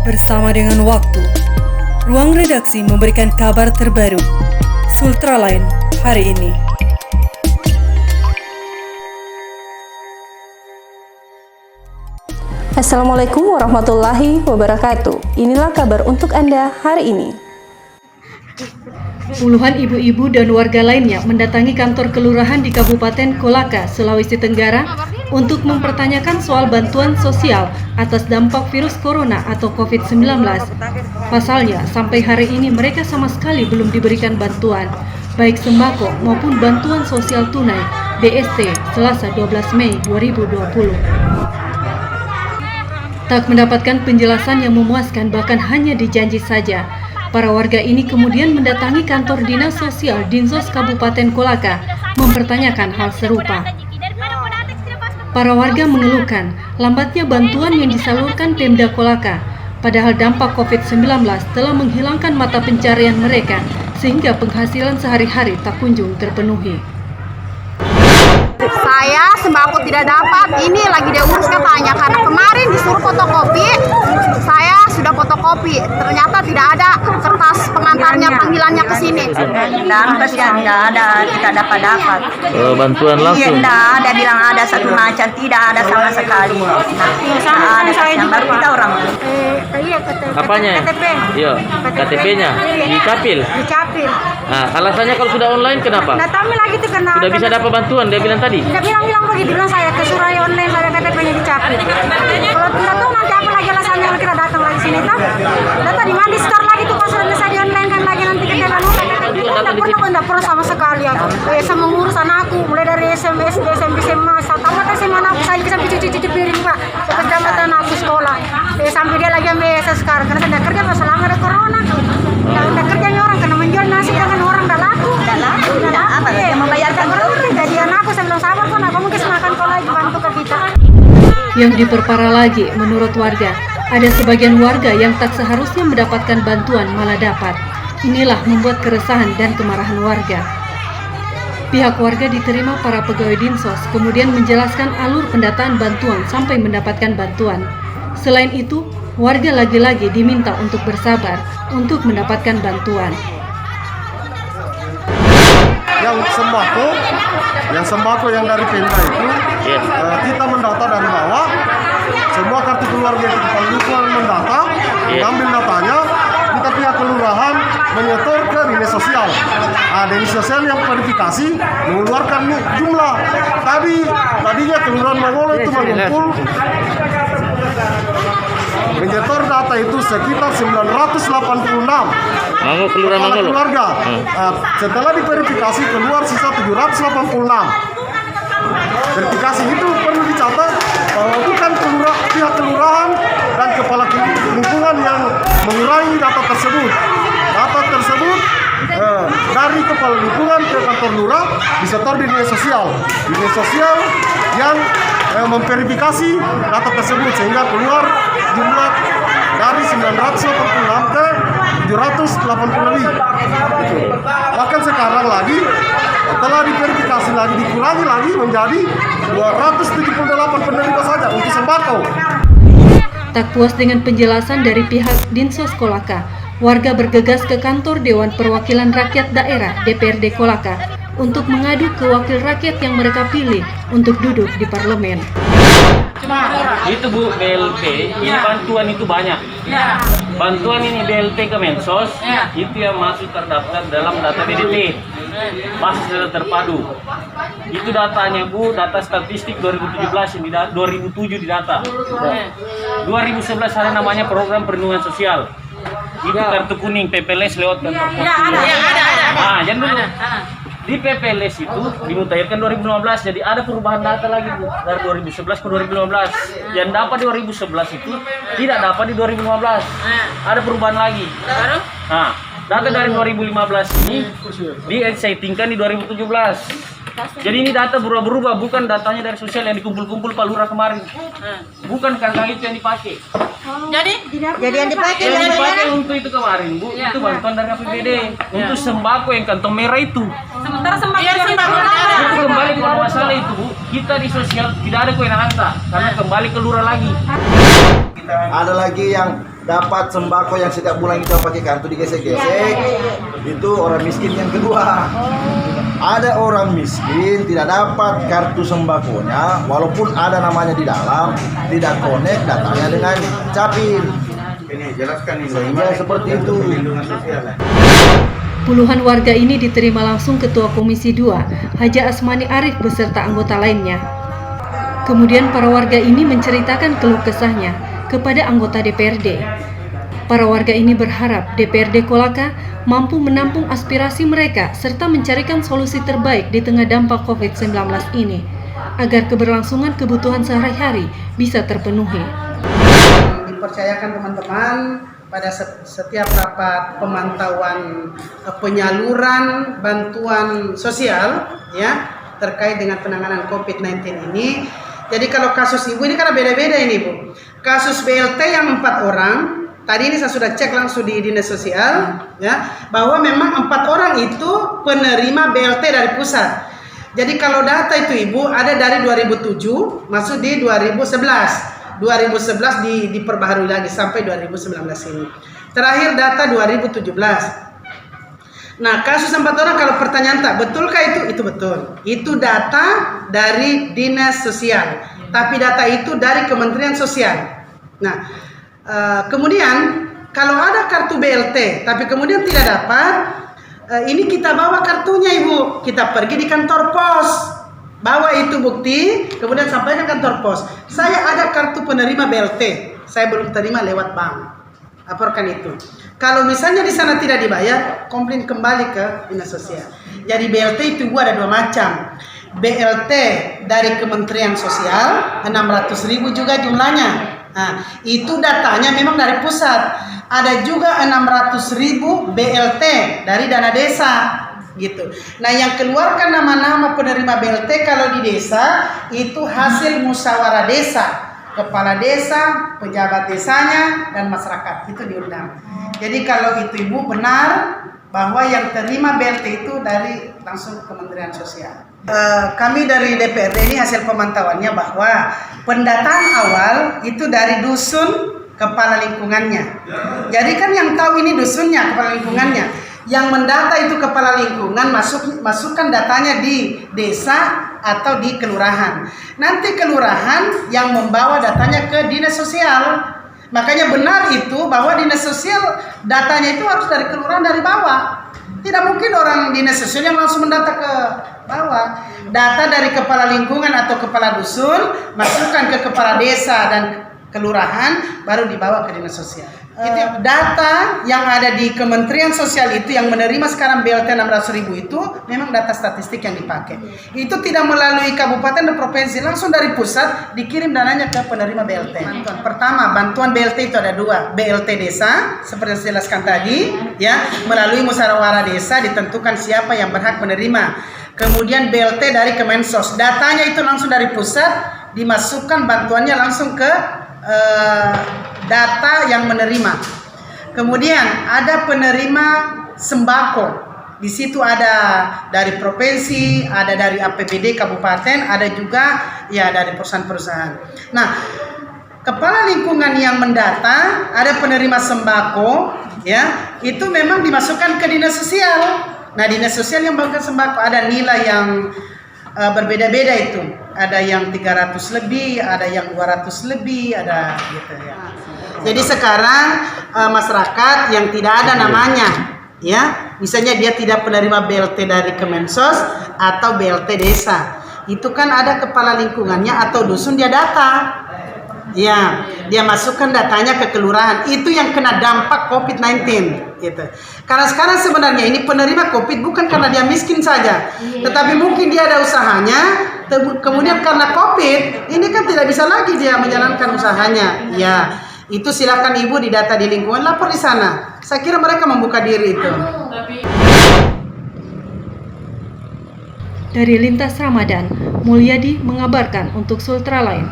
Bersama dengan waktu, ruang redaksi memberikan kabar terbaru. Sultraline hari ini. Assalamualaikum warahmatullahi wabarakatuh. Inilah kabar untuk Anda hari ini. Puluhan ibu-ibu dan warga lainnya mendatangi kantor kelurahan di Kabupaten Kolaka, Sulawesi Tenggara untuk mempertanyakan soal bantuan sosial atas dampak virus corona atau COVID-19. Pasalnya, sampai hari ini mereka sama sekali belum diberikan bantuan, baik sembako maupun bantuan sosial tunai BST Selasa 12 Mei 2020. Tak mendapatkan penjelasan yang memuaskan, bahkan hanya dijanji saja. Para warga ini kemudian mendatangi kantor Dinas Sosial Dinsos Kabupaten Kolaka mempertanyakan hal serupa. Para warga mengeluhkan lambatnya bantuan yang disalurkan Pemda Kolaka, padahal dampak COVID-19 telah menghilangkan mata pencarian mereka sehingga penghasilan sehari-hari tak kunjung terpenuhi. Saya sembako tidak dapat, ini lagi diurus katanya, karena kemarin disuruh fotokopi, saya sudah fotokopi, ternyata tidak ada kertas pengantarnya, panggilannya ke sini. Lambat ya, tidak ada, tidak dapat. Bantuan langsung? Iya, tidak ada, bilang ada satu macam, tidak ada sama sekali. Nah, ada yang baru kita orang. Apanya? KTP. Iya, KTP-nya di Capil. Di Capil. Nah, alasannya kalau sudah online kenapa? Nah, tapi lagi itu kena. Sudah bisa dapat bantuan, dia bilang tadi. Tidak bilang begitu, bilang saya ke Surai online, saya KTP-nya di Capil. Kalau tidak tahu nanti apa lagi alasannya kita datang lagi sini tuh. Data di mana di store lagi tuh, pas sudah bisa di online kan lagi nanti kita tidak pernah sama sekali aku. Sama ngurus anakku mulai dari SMS, SMP, SMA, tamat SMA anakku saya sampai cuci piring Pak. Sampai tamat anakku sekolah. Sampai dia lagi ambil sekarang karena tidak kerja selama ada corona. Tidak kerjanya orang karena menjual nasi dengan orang tidak laku. Tidak apa yang membayarkan orang. Jadi anakku saya bilang sabar pun aku mungkin semakan kau lagi bantu ke kita. Yang diperparah lagi, menurut warga, ada sebagian warga yang tak seharusnya mendapatkan bantuan malah dapat. Inilah membuat keresahan dan kemarahan warga. Pihak warga diterima para pegawai Dinsos, kemudian menjelaskan alur pendataan bantuan sampai mendapatkan bantuan. Selain itu, warga lagi-lagi diminta untuk bersabar untuk mendapatkan bantuan. Yang sembako yang dari Pemda itu, kita mendata dari bawah, semua kartu keluarga yang kita lingkungan mendata, mengambil datanya, kita pihak kelurahan menyetor ke dinas sosial. Dinas sosial yang verifikasi mengeluarkan jumlah. Tadinya kelurahan Mangolo itu mengumpul menyetor data itu sekitar 986 kepala keluarga. Setelah diverifikasi keluar sisa 786. Verifikasi itu perlu dicatat bahwa bukan pihak kelurahan dan kepala lingkungan yang mengurangi data tersebut. Data tersebut dari kepala lingkungan ke kantor lurah disetor di dinas sosial. Dinas sosial yang memverifikasi data tersebut sehingga keluar jumlah dari 986 ke 780 lebih. Bahkan sekarang lagi setelah diverifikasi lagi dikurangi lagi menjadi 278 penerima saja untuk sembako. Tak puas dengan penjelasan dari pihak Dinsos Kolaka, warga bergegas ke kantor Dewan Perwakilan Rakyat Daerah DPRD Kolaka untuk mengadu ke wakil rakyat yang mereka pilih untuk duduk di parlemen. Itu Bu, BLT, ini bantuan itu banyak. Bantuan ini BLT ke Mensos, itu yang masuk terdaftar dalam data BDT, masuk data terpadu. Itu datanya Bu, data statistik 2017, yang 2007 di data. 2011 ada namanya program perlindungan sosial. Itu kartu kuning PPLS lewat kantor pos. Nah, jangan dulu. Di PPLS itu dimutakhirkan 2015, jadi ada perubahan data lagi Bu, dari 2011 ke 2015. Yang dapat di 2011 itu tidak dapat di 2015. Ada perubahan lagi. Nah, data dari 2015 ini di-settingkan di 2017. Jadi ini data berubah-berubah, bukan datanya dari sosial yang dikumpul-kumpul Pak Lurah kemarin. Bukan kangkang itu yang dipakai. Jadi yang dipakai untuk itu kemarin Bu, itu bantuan dari APBD untuk sembako yang kantong merah itu. sementara sembako Itu kembali ke masalah itu Bu, kita di sosial tidak ada kewenangan karena kembali ke lurah lagi. Ada lagi yang dapat sembako yang setiap bulan kita pakai kartu digesek-gesek. Itu orang miskin yang kedua. Ada orang miskin tidak dapat kartu sembakonya, walaupun ada namanya di dalam, tidak connect datanya dengan capil. Ini jelaskan ini. Sehingga seperti itu. Puluhan warga ini diterima langsung Ketua Komisi 2, Haja Asmani Arif beserta anggota lainnya. Kemudian para warga ini menceritakan keluh kesahnya kepada anggota DPRD. Para warga ini berharap DPRD Kolaka mampu menampung aspirasi mereka serta mencarikan solusi terbaik di tengah dampak COVID-19 ini, agar keberlangsungan kebutuhan sehari-hari bisa terpenuhi. Dipercayakan teman-teman pada setiap rapat pemantauan penyaluran bantuan sosial ya terkait dengan penanganan COVID-19 ini. Jadi kalau kasus ibu ini karena beda-beda ini Bu. Kasus BLT yang 4 orang, tadi ini saya sudah cek langsung di dinas sosial ya, bahwa memang 4 orang itu penerima BLT dari pusat. Jadi kalau data itu Ibu ada dari 2007 masuk di 2011. 2011 diperbaharui lagi sampai 2019 ini. Terakhir data 2017. Nah, kasus 4 orang kalau pertanyaan tak betulkah itu? Itu betul. Itu data dari dinas sosial. Tapi data itu dari Kementerian Sosial. Nah, kemudian kalau ada kartu BLT tapi kemudian tidak dapat, ini kita bawa kartunya Ibu. Kita pergi di kantor pos. Bawa itu bukti, kemudian sampaikan kantor pos. Saya ada kartu penerima BLT, saya belum terima lewat bank. Laporkan itu. Kalau misalnya di sana tidak dibayar, komplain kembali ke dinas sosial. Jadi BLT itu ada 2 macam. BLT dari Kementerian Sosial 600.000 juga jumlahnya. Nah, itu datanya memang dari pusat. Ada juga 600.000 BLT dari dana desa. Gitu. Nah, yang keluarkan nama-nama penerima BLT kalau di desa itu hasil musyawarah desa, kepala desa, pejabat desanya dan masyarakat itu diundang. Jadi kalau itu Ibu benar bahwa yang terima BLT itu dari langsung Kementerian Sosial. Kami dari DPRD ini hasil pemantauannya bahwa pendataan awal itu dari dusun kepala lingkungannya. Jadi kan yang tahu ini dusunnya, kepala lingkungannya. Yang mendata itu kepala lingkungan, masukkan datanya di desa atau di kelurahan. Nanti kelurahan yang membawa datanya ke dinas sosial. Makanya benar itu bahwa dinas sosial datanya itu harus dari kelurahan dari bawah. Tidak mungkin orang dinas sosial yang langsung mendata ke bawah. Data dari kepala lingkungan atau kepala dusun masukkan ke kepala desa dan kelurahan baru dibawa ke dinas sosial. Data yang ada di Kementerian Sosial itu yang menerima sekarang BLT 600.000 itu memang data statistik yang dipakai. Itu tidak melalui kabupaten dan provinsi, langsung dari pusat dikirim dananya ke penerima BLT. Pertama, bantuan BLT itu ada 2, BLT desa seperti yang saya jelaskan tadi, ya, melalui musyawarah desa ditentukan siapa yang berhak menerima. Kemudian BLT dari Kemensos, datanya itu langsung dari pusat dimasukkan bantuannya langsung ke data yang menerima. Kemudian ada penerima sembako. Di situ ada dari provinsi, ada dari APBD kabupaten, ada juga ya dari perusahaan-perusahaan. Nah, kepala lingkungan yang mendata ada penerima sembako, ya, itu memang dimasukkan ke dinas sosial. Nah, dinas sosial yang bagikan sembako ada nilai yang berbeda-beda itu. Ada yang 300 lebih, ada yang 200 lebih, ada gitu ya. Jadi sekarang masyarakat yang tidak ada namanya, ya, misalnya dia tidak penerima BLT dari Kemensos atau BLT desa, itu kan ada kepala lingkungannya atau dusun dia data, ya, dia masukkan datanya ke kelurahan, itu yang kena dampak COVID-19, gitu. Karena sekarang sebenarnya ini penerima COVID bukan karena dia miskin saja, tetapi mungkin dia ada usahanya, kemudian karena COVID ini kan tidak bisa lagi dia menjalankan usahanya, ya. Itu silakan Ibu didata di lingkungan, lapor di sana. Saya kira mereka membuka diri itu. Dari Lintas Ramadan, Mulyadi mengabarkan untuk Sultra Line.